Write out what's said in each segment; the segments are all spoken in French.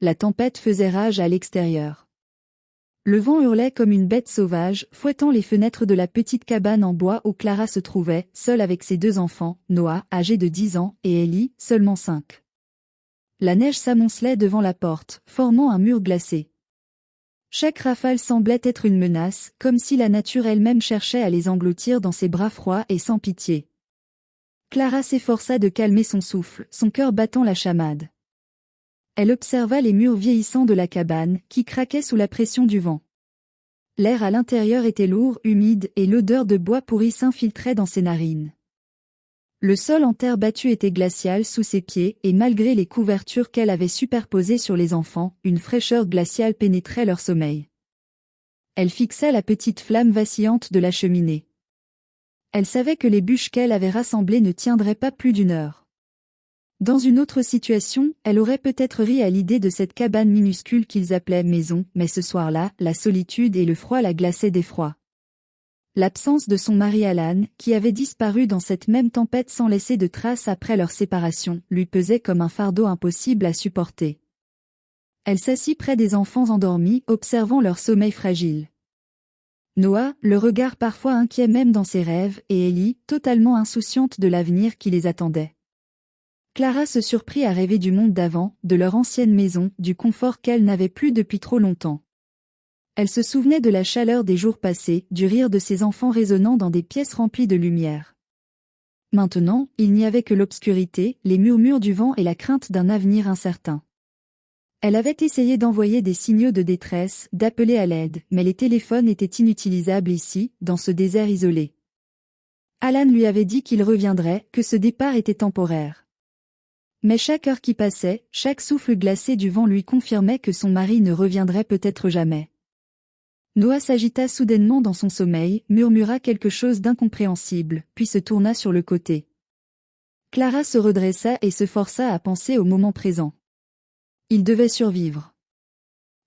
La tempête faisait rage à l'extérieur. Le vent hurlait comme une bête sauvage, fouettant les fenêtres de la petite cabane en bois où Clara se trouvait, seule avec ses deux enfants, Noah, âgé de 10 ans, et Ellie, seulement 5. La neige s'amoncelait devant la porte, formant un mur glacé. Chaque rafale semblait être une menace, comme si la nature elle-même cherchait à les engloutir dans ses bras froids et sans pitié. Clara s'efforça de calmer son souffle, son cœur battant la chamade. Elle observa les murs vieillissants de la cabane, qui craquaient sous la pression du vent. L'air à l'intérieur était lourd, humide, et l'odeur de bois pourri s'infiltrait dans ses narines. Le sol en terre battue était glacial sous ses pieds, et malgré les couvertures qu'elle avait superposées sur les enfants, une fraîcheur glaciale pénétrait leur sommeil. Elle fixa la petite flamme vacillante de la cheminée. Elle savait que les bûches qu'elle avait rassemblées ne tiendraient pas plus d'une heure. Dans une autre situation, elle aurait peut-être ri à l'idée de cette cabane minuscule qu'ils appelaient maison, mais ce soir-là, la solitude et le froid la glaçaient d'effroi. L'absence de son mari Alan, qui avait disparu dans cette même tempête sans laisser de traces après leur séparation, lui pesait comme un fardeau impossible à supporter. Elle s'assit près des enfants endormis, observant leur sommeil fragile. Noah, le regard parfois inquiet même dans ses rêves, et Ellie, totalement insouciante de l'avenir qui les attendait. Clara se surprit à rêver du monde d'avant, de leur ancienne maison, du confort qu'elle n'avait plus depuis trop longtemps. Elle se souvenait de la chaleur des jours passés, du rire de ses enfants résonnant dans des pièces remplies de lumière. Maintenant, il n'y avait que l'obscurité, les murmures du vent et la crainte d'un avenir incertain. Elle avait essayé d'envoyer des signaux de détresse, d'appeler à l'aide, mais les téléphones étaient inutilisables ici, dans ce désert isolé. Alan lui avait dit qu'il reviendrait, que ce départ était temporaire. Mais chaque heure qui passait, chaque souffle glacé du vent lui confirmait que son mari ne reviendrait peut-être jamais. Noah s'agita soudainement dans son sommeil, murmura quelque chose d'incompréhensible, puis se tourna sur le côté. Clara se redressa et se força à penser au moment présent. Ils devaient survivre.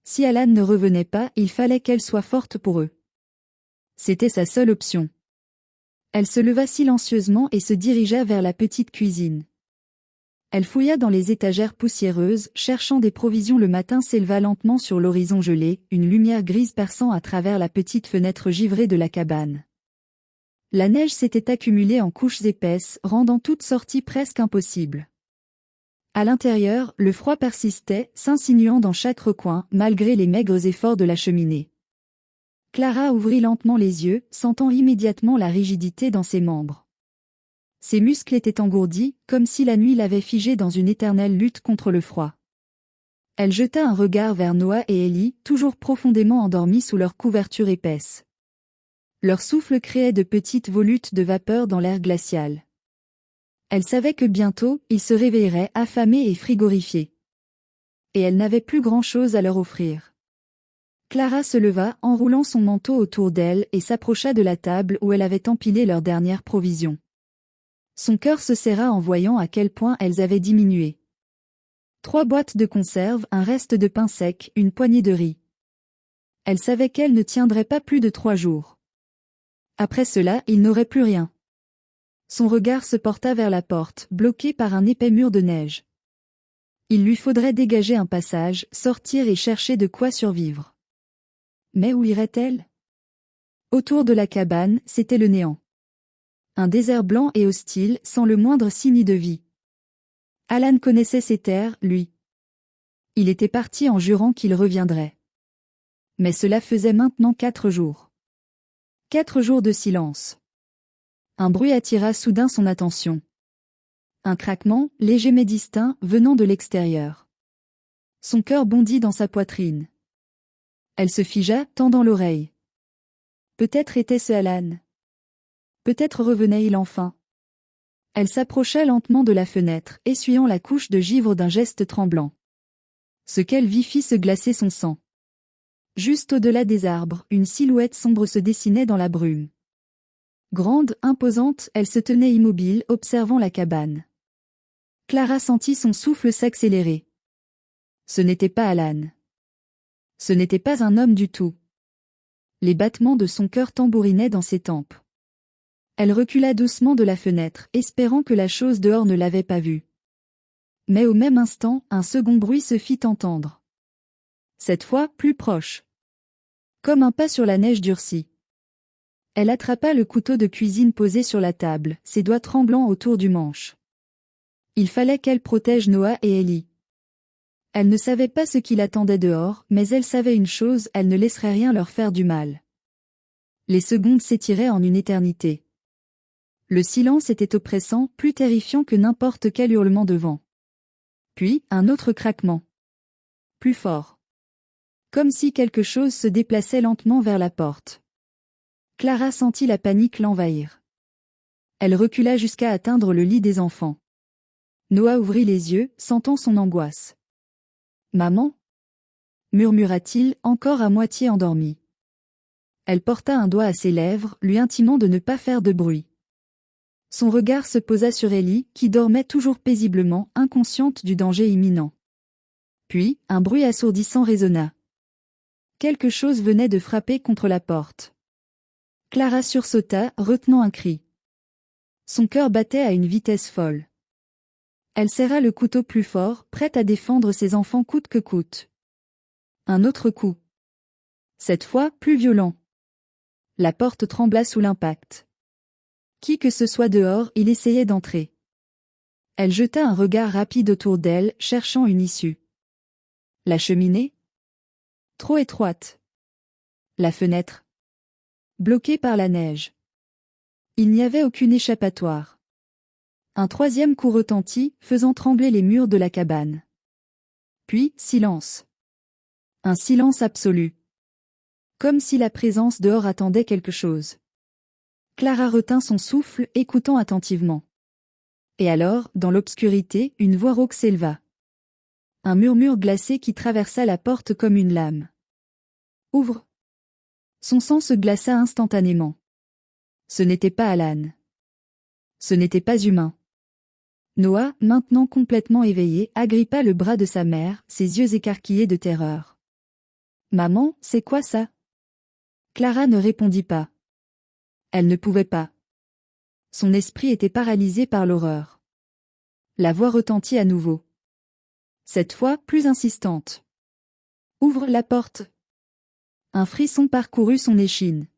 Si Alan ne revenait pas, il fallait qu'elle soit forte pour eux. C'était sa seule option. Elle se leva silencieusement et se dirigea vers la petite cuisine. Elle fouilla dans les étagères poussiéreuses, cherchant des provisions. Le matin s'éleva lentement sur l'horizon gelé, une lumière grise perçant à travers la petite fenêtre givrée de la cabane. La neige s'était accumulée en couches épaisses, rendant toute sortie presque impossible. À l'intérieur, le froid persistait, s'insinuant dans chaque recoin, malgré les maigres efforts de la cheminée. Clara ouvrit lentement les yeux, sentant immédiatement la rigidité dans ses membres. Ses muscles étaient engourdis, comme si la nuit l'avait figée dans une éternelle lutte contre le froid. Elle jeta un regard vers Noah et Ellie, toujours profondément endormis sous leur couverture épaisse. Leur souffle créait de petites volutes de vapeur dans l'air glacial. Elle savait que bientôt, ils se réveilleraient affamés et frigorifiés. Et elle n'avait plus grand-chose à leur offrir. Clara se leva, enroulant son manteau autour d'elle, et s'approcha de la table où elle avait empilé leurs dernières provisions. Son cœur se serra en voyant à quel point elles avaient diminué. 3 boîtes de conserve, un reste de pain sec, une poignée de riz. Elle savait qu'elle ne tiendrait pas plus de 3 jours. Après cela, il n'aurait plus rien. Son regard se porta vers la porte, bloquée par un épais mur de neige. Il lui faudrait dégager un passage, sortir et chercher de quoi survivre. Mais où irait-elle? Autour de la cabane, c'était le néant. Un désert blanc et hostile, sans le moindre signe de vie. Alan connaissait ces terres, lui. Il était parti en jurant qu'il reviendrait. Mais cela faisait maintenant 4 jours. 4 jours de silence. Un bruit attira soudain son attention. Un craquement, léger mais distinct, venant de l'extérieur. Son cœur bondit dans sa poitrine. Elle se figea, tendant l'oreille. Peut-être était-ce Alan. Peut-être revenait-il enfin. Elle s'approcha lentement de la fenêtre, essuyant la couche de givre d'un geste tremblant. Ce qu'elle vit fit se glacer son sang. Juste au-delà des arbres, une silhouette sombre se dessinait dans la brume. Grande, imposante, elle se tenait immobile, observant la cabane. Clara sentit son souffle s'accélérer. Ce n'était pas Alan. Ce n'était pas un homme du tout. Les battements de son cœur tambourinaient dans ses tempes. Elle recula doucement de la fenêtre, espérant que la chose dehors ne l'avait pas vue. Mais au même instant, un second bruit se fit entendre. Cette fois, plus proche. Comme un pas sur la neige durcie. Elle attrapa le couteau de cuisine posé sur la table, ses doigts tremblants autour du manche. Il fallait qu'elle protège Noah et Ellie. Elle ne savait pas ce qui l'attendait dehors, mais elle savait une chose, elle ne laisserait rien leur faire du mal. Les secondes s'étiraient en une éternité. Le silence était oppressant, plus terrifiant que n'importe quel hurlement de vent. Puis, un autre craquement. Plus fort. Comme si quelque chose se déplaçait lentement vers la porte. Clara sentit la panique l'envahir. Elle recula jusqu'à atteindre le lit des enfants. Noah ouvrit les yeux, sentant son angoisse. « Maman » murmura-t-il, encore à moitié endormi. Elle porta un doigt à ses lèvres, lui intimant de ne pas faire de bruit. Son regard se posa sur Ellie, qui dormait toujours paisiblement, inconsciente du danger imminent. Puis, un bruit assourdissant résonna. Quelque chose venait de frapper contre la porte. Clara sursauta, retenant un cri. Son cœur battait à une vitesse folle. Elle serra le couteau plus fort, prête à défendre ses enfants coûte que coûte. Un autre coup. Cette fois, plus violent. La porte trembla sous l'impact. Qui que ce soit dehors, il essayait d'entrer. Elle jeta un regard rapide autour d'elle, cherchant une issue. La cheminée? Trop étroite. La fenêtre? Bloquée par la neige. Il n'y avait aucune échappatoire. Un troisième coup retentit, faisant trembler les murs de la cabane. Puis, silence. Un silence absolu. Comme si la présence dehors attendait quelque chose. Clara retint son souffle, écoutant attentivement. Et alors, dans l'obscurité, une voix rauque s'éleva. Un murmure glacé qui traversa la porte comme une lame. « Ouvre !» Son sang se glaça instantanément. Ce n'était pas Alan. Ce n'était pas humain. Noah, maintenant complètement éveillé, agrippa le bras de sa mère, ses yeux écarquillés de terreur. « Maman, c'est quoi ça ?» Clara ne répondit pas. Elle ne pouvait pas. Son esprit était paralysé par l'horreur. La voix retentit à nouveau. Cette fois, plus insistante. « Ouvre la porte !» Un frisson parcourut son échine.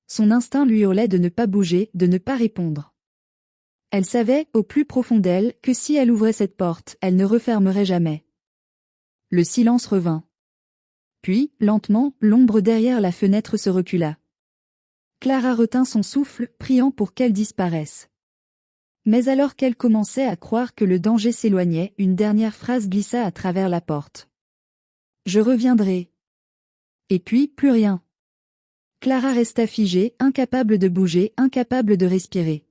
Son instinct lui hurlait de ne pas bouger, de ne pas répondre. Elle savait, au plus profond d'elle, que si elle ouvrait cette porte, elle ne refermerait jamais. Le silence revint. Puis, lentement, l'ombre derrière la fenêtre se recula. Clara retint son souffle, priant pour qu'elle disparaisse. Mais alors qu'elle commençait à croire que le danger s'éloignait, une dernière phrase glissa à travers la porte. « Je reviendrai. » Et puis, plus rien. Clara resta figée, incapable de bouger, incapable de respirer.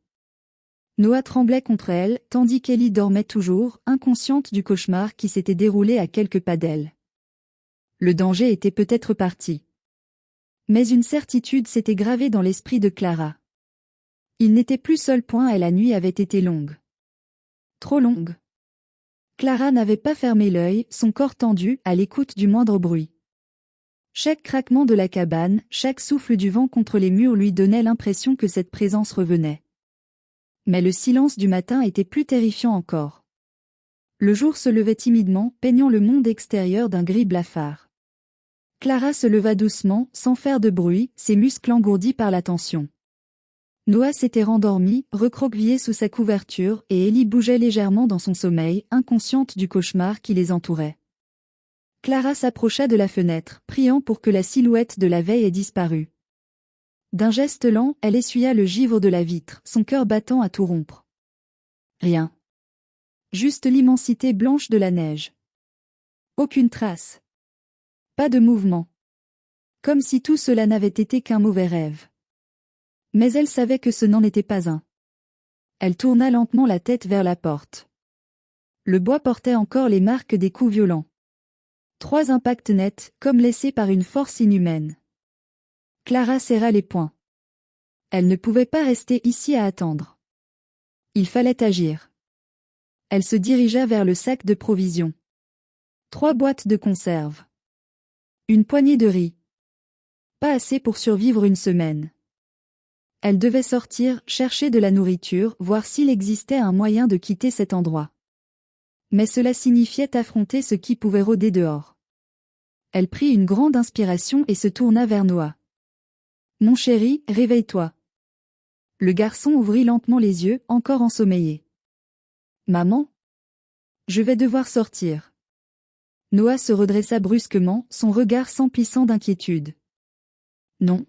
Noah tremblait contre elle, tandis qu'Ellie dormait toujours, inconsciente du cauchemar qui s'était déroulé à quelques pas d'elle. Le danger était peut-être parti. Mais une certitude s'était gravée dans l'esprit de Clara. Il n'était plus seul point et la nuit avait été longue. Trop longue. Clara n'avait pas fermé l'œil, son corps tendu, à l'écoute du moindre bruit. Chaque craquement de la cabane, chaque souffle du vent contre les murs lui donnait l'impression que cette présence revenait. Mais le silence du matin était plus terrifiant encore. Le jour se levait timidement, peignant le monde extérieur d'un gris blafard. Clara se leva doucement, sans faire de bruit, ses muscles engourdis par la tension. Noah s'était rendormi, recroquevillé sous sa couverture, et Ellie bougeait légèrement dans son sommeil, inconsciente du cauchemar qui les entourait. Clara s'approcha de la fenêtre, priant pour que la silhouette de la veille ait disparu. D'un geste lent, elle essuya le givre de la vitre, son cœur battant à tout rompre. Rien. Juste l'immensité blanche de la neige. Aucune trace. Pas de mouvement. Comme si tout cela n'avait été qu'un mauvais rêve. Mais elle savait que ce n'en était pas un. Elle tourna lentement la tête vers la porte. Le bois portait encore les marques des coups violents. 3 impacts nets, comme laissés par une force inhumaine. Clara serra les poings. Elle ne pouvait pas rester ici à attendre. Il fallait agir. Elle se dirigea vers le sac de provisions. 3 boîtes de conserve. Une poignée de riz. Pas assez pour survivre une semaine. Elle devait sortir, chercher de la nourriture, voir s'il existait un moyen de quitter cet endroit. Mais cela signifiait affronter ce qui pouvait rôder dehors. Elle prit une grande inspiration et se tourna vers Noah. « Mon chéri, réveille-toi. » Le garçon ouvrit lentement les yeux, encore ensommeillé. « Maman ? Je vais devoir sortir. » Noah se redressa brusquement, son regard s'emplissant d'inquiétude. « Non.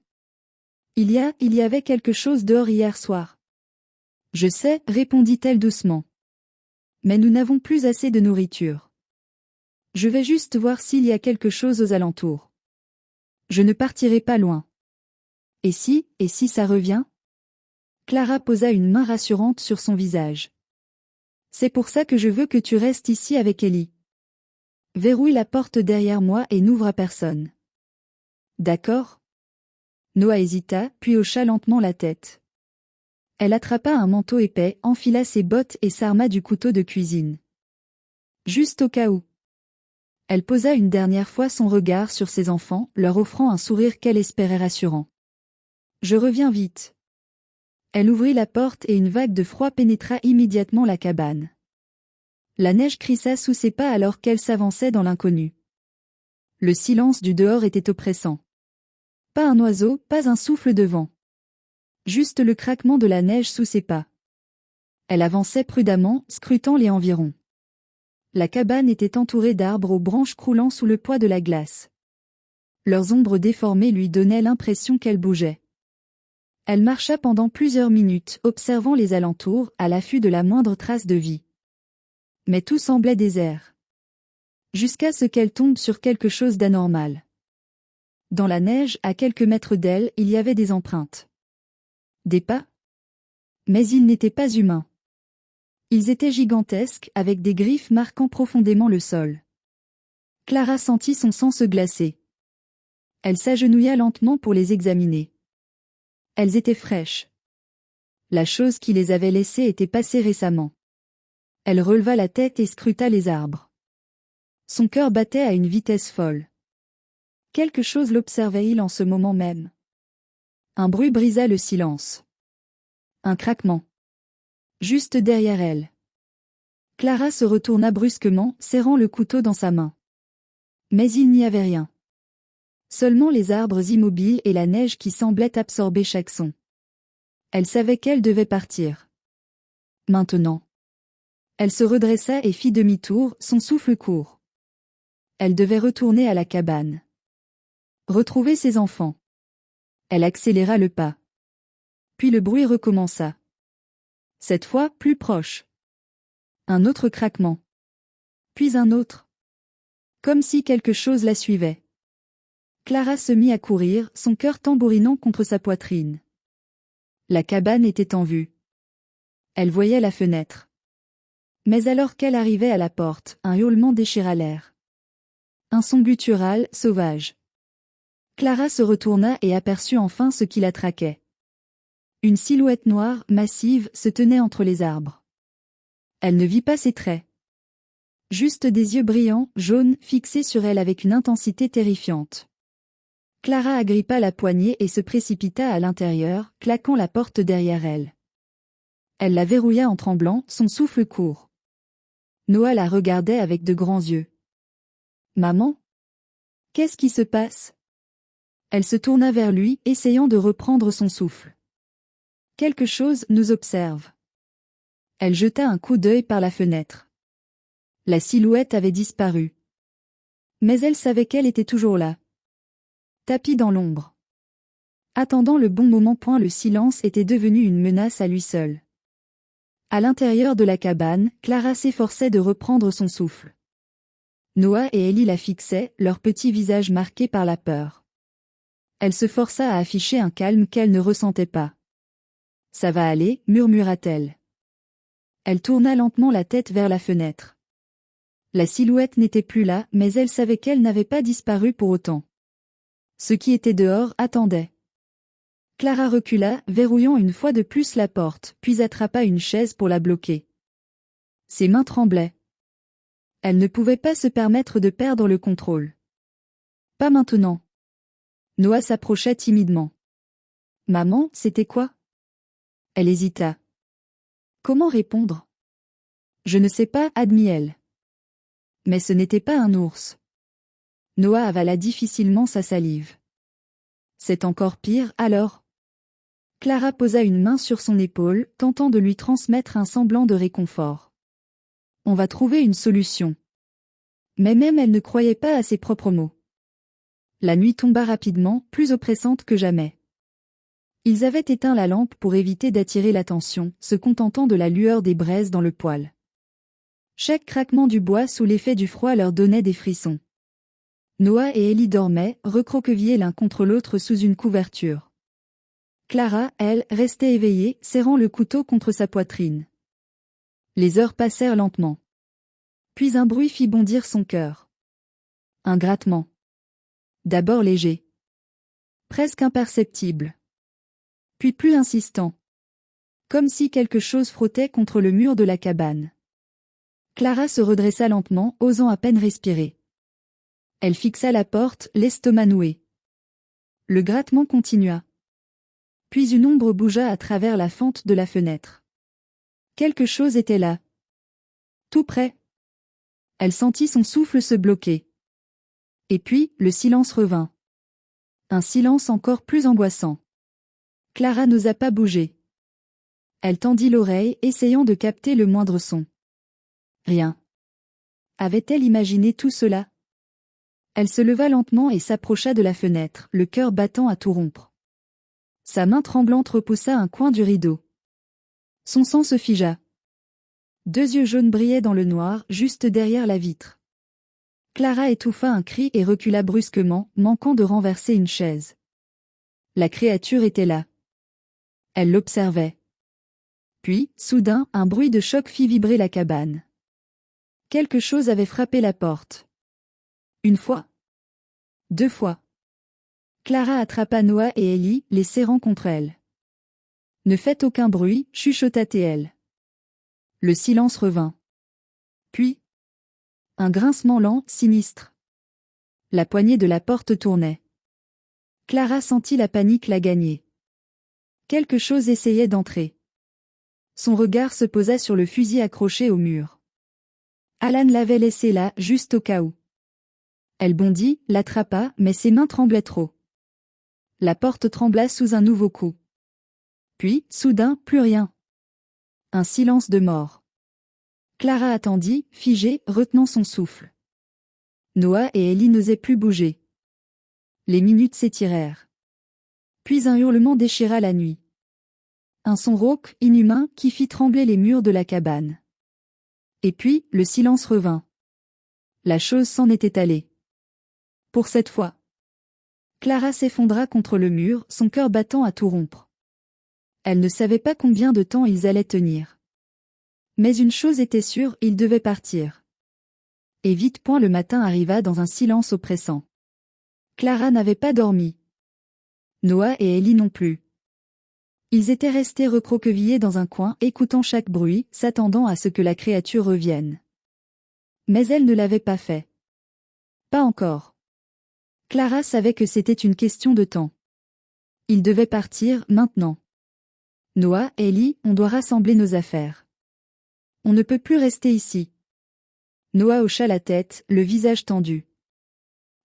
Il y avait quelque chose dehors hier soir. »« Je sais, » répondit-elle doucement. « Mais nous n'avons plus assez de nourriture. Je vais juste voir s'il y a quelque chose aux alentours. Je ne partirai pas loin. » « Et si ça revient ?» Clara posa une main rassurante sur son visage. « C'est pour ça que je veux que tu restes ici avec Ellie. Verrouille la porte derrière moi et n'ouvre à personne. » « D'accord ?» Noah hésita, puis hocha lentement la tête. Elle attrapa un manteau épais, enfila ses bottes et s'arma du couteau de cuisine. Juste au cas où. Elle posa une dernière fois son regard sur ses enfants, leur offrant un sourire qu'elle espérait rassurant. « Je reviens vite. » Elle ouvrit la porte et une vague de froid pénétra immédiatement la cabane. La neige crissa sous ses pas alors qu'elle s'avançait dans l'inconnu. Le silence du dehors était oppressant. Pas un oiseau, pas un souffle de vent. Juste le craquement de la neige sous ses pas. Elle avançait prudemment, scrutant les environs. La cabane était entourée d'arbres aux branches croulant sous le poids de la glace. Leurs ombres déformées lui donnaient l'impression qu'elles bougeaient. Elle marcha pendant plusieurs minutes, observant les alentours, à l'affût de la moindre trace de vie. Mais tout semblait désert. Jusqu'à ce qu'elle tombe sur quelque chose d'anormal. Dans la neige, à quelques mètres d'elle, il y avait des empreintes. Des pas? Mais ils n'étaient pas humains. Ils étaient gigantesques, avec des griffes marquant profondément le sol. Clara sentit son sang se glacer. Elle s'agenouilla lentement pour les examiner. Elles étaient fraîches. La chose qui les avait laissées était passée récemment. Elle releva la tête et scruta les arbres. Son cœur battait à une vitesse folle. Quelque chose l'observait-il en ce moment même. Un bruit brisa le silence. Un craquement. Juste derrière elle. Clara se retourna brusquement, serrant le couteau dans sa main. Mais il n'y avait rien. Seulement les arbres immobiles et la neige qui semblait absorber chaque son. Elle savait qu'elle devait partir. Maintenant. Elle se redressa et fit demi-tour, son souffle court. Elle devait retourner à la cabane. Retrouver ses enfants. Elle accéléra le pas. Puis le bruit recommença. Cette fois, plus proche. Un autre craquement. Puis un autre. Comme si quelque chose la suivait. Clara se mit à courir, son cœur tambourinant contre sa poitrine. La cabane était en vue. Elle voyait la fenêtre. Mais alors qu'elle arrivait à la porte, un hurlement déchira l'air. Un son guttural, sauvage. Clara se retourna et aperçut enfin ce qui la traquait. Une silhouette noire, massive, se tenait entre les arbres. Elle ne vit pas ses traits. Juste des yeux brillants, jaunes, fixés sur elle avec une intensité terrifiante. Clara agrippa la poignée et se précipita à l'intérieur, claquant la porte derrière elle. Elle la verrouilla en tremblant, son souffle court. Noah la regardait avec de grands yeux. « Maman ? Qu'est-ce qui se passe ?» Elle se tourna vers lui, essayant de reprendre son souffle. « Quelque chose nous observe. » Elle jeta un coup d'œil par la fenêtre. La silhouette avait disparu. Mais elle savait qu'elle était toujours là. Tapis dans l'ombre. Attendant le bon moment. Le silence était devenu une menace à lui seul. À l'intérieur de la cabane, Clara s'efforçait de reprendre son souffle. Noah et Ellie la fixaient, leurs petits visages marqués par la peur. Elle se força à afficher un calme qu'elle ne ressentait pas. « Ça va aller », murmura-t-elle. Elle tourna lentement la tête vers la fenêtre. La silhouette n'était plus là, mais elle savait qu'elle n'avait pas disparu pour autant. Ce qui était dehors attendait. Clara recula, verrouillant une fois de plus la porte, puis attrapa une chaise pour la bloquer. Ses mains tremblaient. Elle ne pouvait pas se permettre de perdre le contrôle. Pas maintenant. Noah s'approcha timidement. « Maman, c'était quoi ?» Elle hésita. Comment répondre ? Je ne sais pas, admit-elle. Mais ce n'était pas un ours. Noah avala difficilement sa salive. C'est encore pire, alors? Clara posa une main sur son épaule, tentant de lui transmettre un semblant de réconfort. On va trouver une solution. Mais même elle ne croyait pas à ses propres mots. La nuit tomba rapidement, plus oppressante que jamais. Ils avaient éteint la lampe pour éviter d'attirer l'attention, se contentant de la lueur des braises dans le poêle. Chaque craquement du bois sous l'effet du froid leur donnait des frissons. Noah et Ellie dormaient, recroquevillés l'un contre l'autre sous une couverture. Clara, elle, restait éveillée, serrant le couteau contre sa poitrine. Les heures passèrent lentement. Puis un bruit fit bondir son cœur. Un grattement. D'abord léger. Presque imperceptible. Puis plus insistant. Comme si quelque chose frottait contre le mur de la cabane. Clara se redressa lentement, osant à peine respirer. Elle fixa la porte, l'estomac noué. Le grattement continua. Puis une ombre bougea à travers la fente de la fenêtre. Quelque chose était là. Tout près. Elle sentit son souffle se bloquer. Et puis, le silence revint. Un silence encore plus angoissant. Clara n'osa pas bouger. Elle tendit l'oreille, essayant de capter le moindre son. Rien. Avait-elle imaginé tout cela? Elle se leva lentement et s'approcha de la fenêtre, le cœur battant à tout rompre. Sa main tremblante repoussa un coin du rideau. Son sang se figea. Deux yeux jaunes brillaient dans le noir, juste derrière la vitre. Clara étouffa un cri et recula brusquement, manquant de renverser une chaise. La créature était là. Elle l'observait. Puis, soudain, un bruit de choc fit vibrer la cabane. Quelque chose avait frappé la porte. Une fois. Deux fois. Clara attrapa Noah et Ellie, les serrant contre elle. Ne faites aucun bruit, chuchota-t-elle. Le silence revint. Puis, un grincement lent, sinistre. La poignée de la porte tournait. Clara sentit la panique la gagner. Quelque chose essayait d'entrer. Son regard se posa sur le fusil accroché au mur. Alan l'avait laissé là, juste au cas où. Elle bondit, l'attrapa, mais ses mains tremblaient trop. La porte trembla sous un nouveau coup. Puis, soudain, plus rien. Un silence de mort. Clara attendit, figée, retenant son souffle. Noah et Ellie n'osaient plus bouger. Les minutes s'étirèrent. Puis un hurlement déchira la nuit. Un son rauque, inhumain, qui fit trembler les murs de la cabane. Et puis, le silence revint. La chose s'en était allée. Pour cette fois. Clara s'effondra contre le mur, son cœur battant à tout rompre. Elle ne savait pas combien de temps ils allaient tenir. Mais une chose était sûre, ils devaient partir. Et vite point le matin arriva dans un silence oppressant. Clara n'avait pas dormi. Noah et Ellie non plus. Ils étaient restés recroquevillés dans un coin, écoutant chaque bruit, s'attendant à ce que la créature revienne. Mais elle ne l'avait pas fait. Pas encore. Clara savait que c'était une question de temps. Ils devaient partir, maintenant. Noah, Ellie, on doit rassembler nos affaires. On ne peut plus rester ici. Noah hocha la tête, le visage tendu.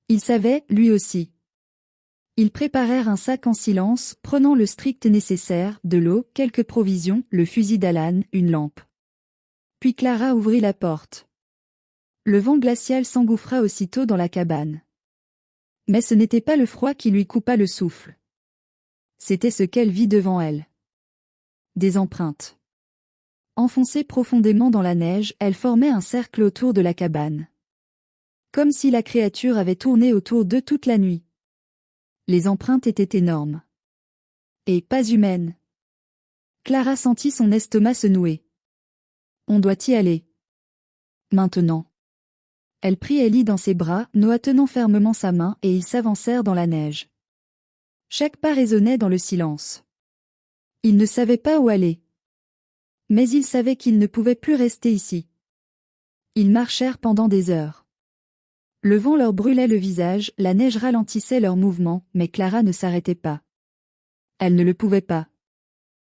Il savait, lui aussi. Ils préparèrent un sac en silence, prenant le strict nécessaire, de l'eau, quelques provisions, le fusil d'Alan, une lampe. Puis Clara ouvrit la porte. Le vent glacial s'engouffra aussitôt dans la cabane. Mais ce n'était pas le froid qui lui coupa le souffle. C'était ce qu'elle vit devant elle. Des empreintes. Enfoncées profondément dans la neige, elles formaient un cercle autour de la cabane. Comme si la créature avait tourné autour d'eux toute la nuit. Les empreintes étaient énormes. Et pas humaines. Clara sentit son estomac se nouer. On doit y aller. Maintenant. Elle prit Ellie dans ses bras, Noah tenant fermement sa main, et ils s'avancèrent dans la neige. Chaque pas résonnait dans le silence. Ils ne savaient pas où aller. Mais ils savaient qu'ils ne pouvaient plus rester ici. Ils marchèrent pendant des heures. Le vent leur brûlait le visage, la neige ralentissait leurs mouvements, mais Clara ne s'arrêtait pas. Elle ne le pouvait pas.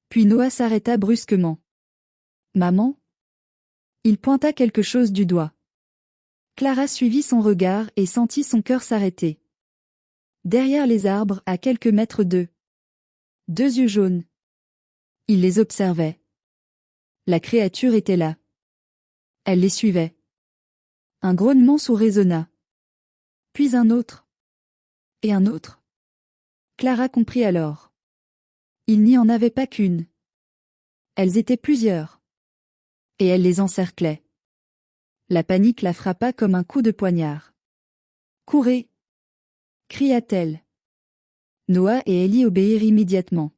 Puis Noah s'arrêta brusquement. « Maman ?» Il pointa quelque chose du doigt. Clara suivit son regard et sentit son cœur s'arrêter. Derrière les arbres, à quelques mètres d'eux. Deux yeux jaunes. Il les observait. La créature était là. Elle les suivait. Un grognement sourd résonna. Puis un autre. Et un autre. Clara comprit alors. Il n'y en avait pas qu'une. Elles étaient plusieurs. Et elle les encerclait. La panique la frappa comme un coup de poignard. « Courez !» cria-t-elle. Noah et Ellie obéirent immédiatement.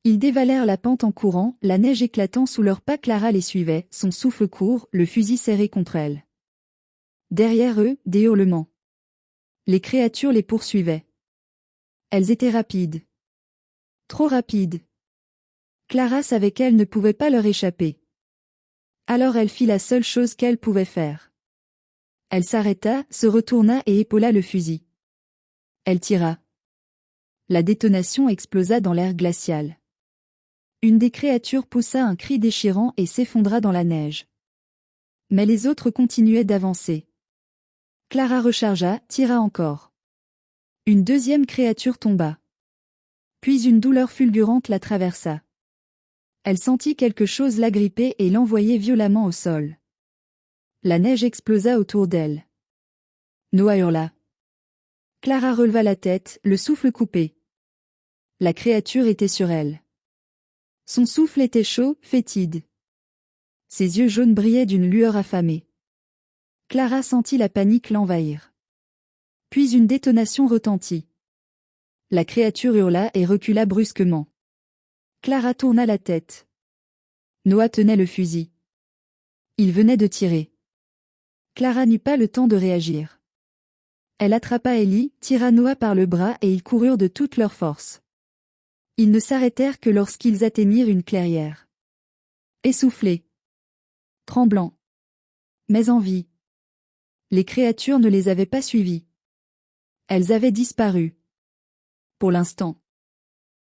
Ils dévalèrent la pente en courant, la neige éclatant sous leurs pas. Clara les suivait, son souffle court, le fusil serré contre elle. Derrière eux, des hurlements. Les créatures les poursuivaient. Elles étaient rapides. Trop rapides. Clara savait qu'elle ne pouvait pas leur échapper. Alors elle fit la seule chose qu'elle pouvait faire. Elle s'arrêta, se retourna et épaula le fusil. Elle tira. La détonation explosa dans l'air glacial. Une des créatures poussa un cri déchirant et s'effondra dans la neige. Mais les autres continuaient d'avancer. Clara rechargea, tira encore. Une deuxième créature tomba. Puis une douleur fulgurante la traversa. Elle sentit quelque chose l'agripper et l'envoyer violemment au sol. La neige explosa autour d'elle. Noah hurla. Clara releva la tête, le souffle coupé. La créature était sur elle. Son souffle était chaud, fétide. Ses yeux jaunes brillaient d'une lueur affamée. Clara sentit la panique l'envahir. Puis une détonation retentit. La créature hurla et recula brusquement. Clara tourna la tête. Noah tenait le fusil. Il venait de tirer. Clara n'eut pas le temps de réagir. Elle attrapa Ellie, tira Noah par le bras et ils coururent de toute leur force. Ils ne s'arrêtèrent que lorsqu'ils atteignirent une clairière. Essoufflés. Tremblants. Mais en vie. Les créatures ne les avaient pas suivis. Elles avaient disparu. Pour l'instant.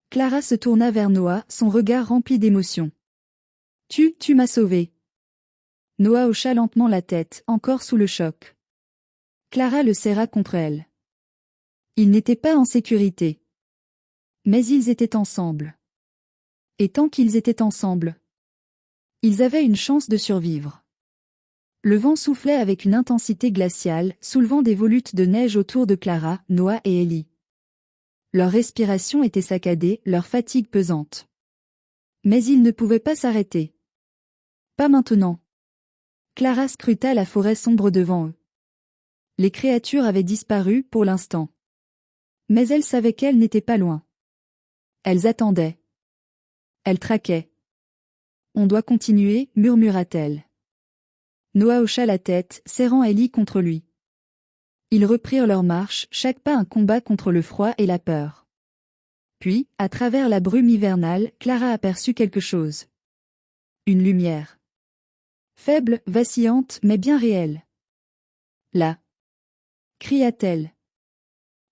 Clara se tourna vers Noah, son regard rempli d'émotion. « Tu m'as sauvé. » Noah hocha lentement la tête, encore sous le choc. Clara le serra contre elle. Ils n'étaient pas en sécurité. Mais ils étaient ensemble. Et tant qu'ils étaient ensemble, ils avaient une chance de survivre. Le vent soufflait avec une intensité glaciale, soulevant des volutes de neige autour de Clara, Noah et Ellie. Leur respiration était saccadée, leur fatigue pesante. Mais ils ne pouvaient pas s'arrêter. Pas maintenant. Clara scruta la forêt sombre devant eux. Les créatures avaient disparu pour l'instant. Mais elle savait qu'elles n'étaient pas loin. Elles attendaient. Elles traquaient. On doit continuer, murmura-t-elle. Noah hocha la tête, serrant Ellie contre lui. Ils reprirent leur marche, chaque pas un combat contre le froid et la peur. Puis, à travers la brume hivernale, Clara aperçut quelque chose. Une lumière. Faible, vacillante, mais bien réelle. Là. Cria-t-elle.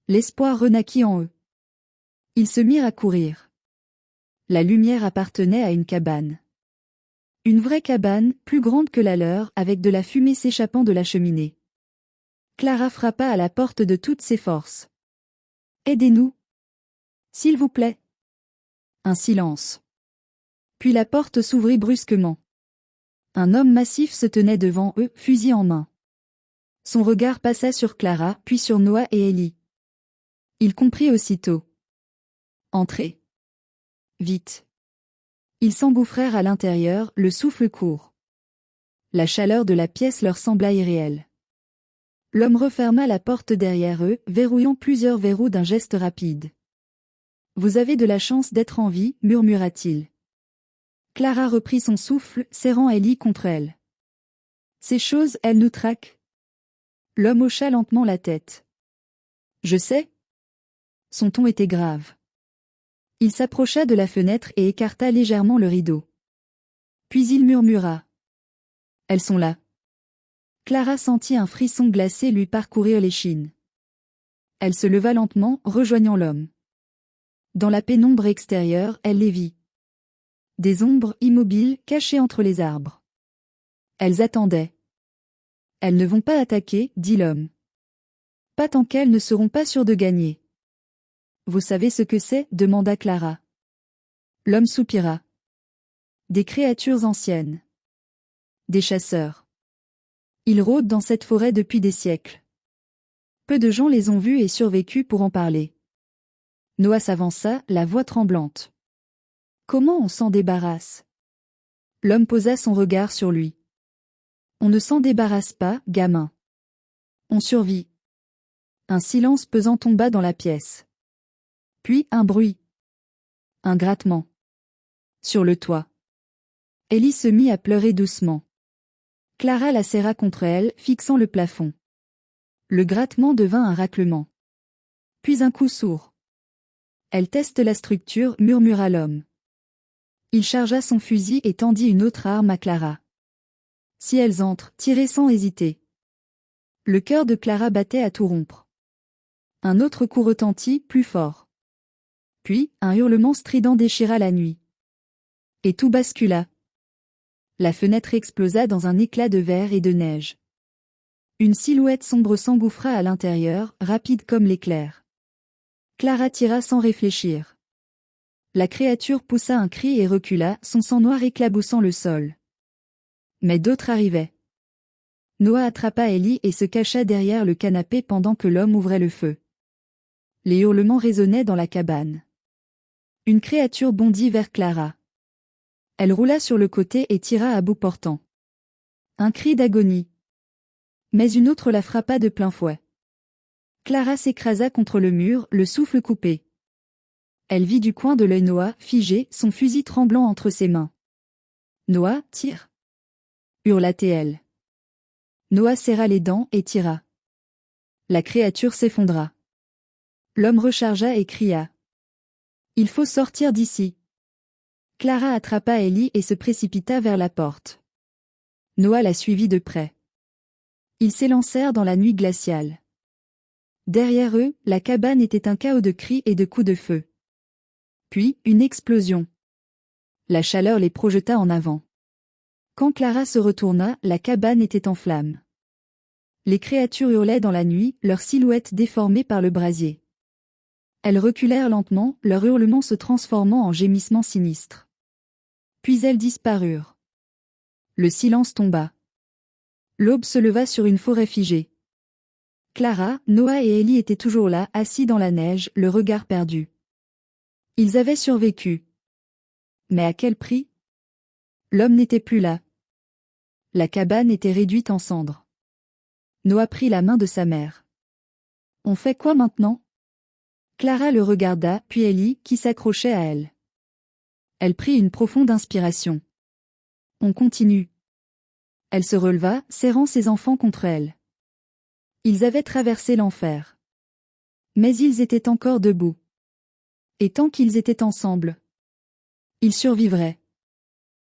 L'espoir renaquit en eux. Ils se mirent à courir. La lumière appartenait à une cabane. Une vraie cabane, plus grande que la leur, avec de la fumée s'échappant de la cheminée. Clara frappa à la porte de toutes ses forces. « Aidez-nous. S'il vous plaît. » Un silence. Puis la porte s'ouvrit brusquement. Un homme massif se tenait devant eux, fusil en main. Son regard passa sur Clara, puis sur Noah et Ellie. Il comprit aussitôt. Entrez. Vite. Ils s'engouffrèrent à l'intérieur, le souffle court. La chaleur de la pièce leur sembla irréelle. L'homme referma la porte derrière eux, verrouillant plusieurs verrous d'un geste rapide. « Vous avez de la chance d'être en vie, » murmura-t-il. Clara reprit son souffle, serrant Ellie contre elle. « Ces choses, elles nous traquent. » L'homme hocha lentement la tête. « Je sais. » Son ton était grave. Il s'approcha de la fenêtre et écarta légèrement le rideau. Puis il murmura. « Elles sont là. » Clara sentit un frisson glacé lui parcourir l'échine. Elle se leva lentement, rejoignant l'homme. Dans la pénombre extérieure, elle les vit. Des ombres immobiles, cachées entre les arbres. Elles attendaient. Elles ne vont pas attaquer, dit l'homme. Pas tant qu'elles ne seront pas sûres de gagner. Vous savez ce que c'est? Demanda Clara. L'homme soupira. Des créatures anciennes. Des chasseurs. Ils rôdent dans cette forêt depuis des siècles. Peu de gens les ont vus et survécu pour en parler. Noah s'avança, la voix tremblante. Comment on s'en débarrasse? L'homme posa son regard sur lui. On ne s'en débarrasse pas, gamin. On survit. Un silence pesant tomba dans la pièce. Puis un bruit. Un grattement. Sur le toit. Ellie se mit à pleurer doucement. Clara la serra contre elle, fixant le plafond. Le grattement devint un raclement. Puis un coup sourd. Elle teste la structure, murmura l'homme. Il chargea son fusil et tendit une autre arme à Clara. Si elles entrent, tirez sans hésiter. Le cœur de Clara battait à tout rompre. Un autre coup retentit, plus fort. Puis, un hurlement strident déchira la nuit. Et tout bascula. La fenêtre explosa dans un éclat de verre et de neige. Une silhouette sombre s'engouffra à l'intérieur, rapide comme l'éclair. Clara tira sans réfléchir. La créature poussa un cri et recula, son sang noir éclaboussant le sol. Mais d'autres arrivaient. Noah attrapa Ellie et se cacha derrière le canapé pendant que l'homme ouvrait le feu. Les hurlements résonnaient dans la cabane. Une créature bondit vers Clara. Elle roula sur le côté et tira à bout portant. Un cri d'agonie. Mais une autre la frappa de plein fouet. Clara s'écrasa contre le mur, le souffle coupé. Elle vit du coin de l'œil Noah, figé, son fusil tremblant entre ses mains. Noah, tire! Hurla-t-elle. Noah serra les dents et tira. La créature s'effondra. L'homme rechargea et cria. Il faut sortir d'ici. Clara attrapa Ellie et se précipita vers la porte. Noah la suivit de près. Ils s'élancèrent dans la nuit glaciale. Derrière eux, la cabane était un chaos de cris et de coups de feu. Puis, une explosion. La chaleur les projeta en avant. Quand Clara se retourna, la cabane était en flammes. Les créatures hurlaient dans la nuit, leurs silhouettes déformées par le brasier. Elles reculèrent lentement, leurs hurlements se transformant en gémissements sinistres. Puis elles disparurent. Le silence tomba. L'aube se leva sur une forêt figée. Clara, Noah et Ellie étaient toujours là, assis dans la neige, le regard perdu. Ils avaient survécu. Mais à quel prix? L'homme n'était plus là. La cabane était réduite en cendres. Noah prit la main de sa mère. On fait quoi maintenant? Clara le regarda, puis Ellie, qui s'accrochait à elle. Elle prit une profonde inspiration. On continue. Elle se releva, serrant ses enfants contre elle. Ils avaient traversé l'enfer. Mais ils étaient encore debout. Et tant qu'ils étaient ensemble, ils survivraient.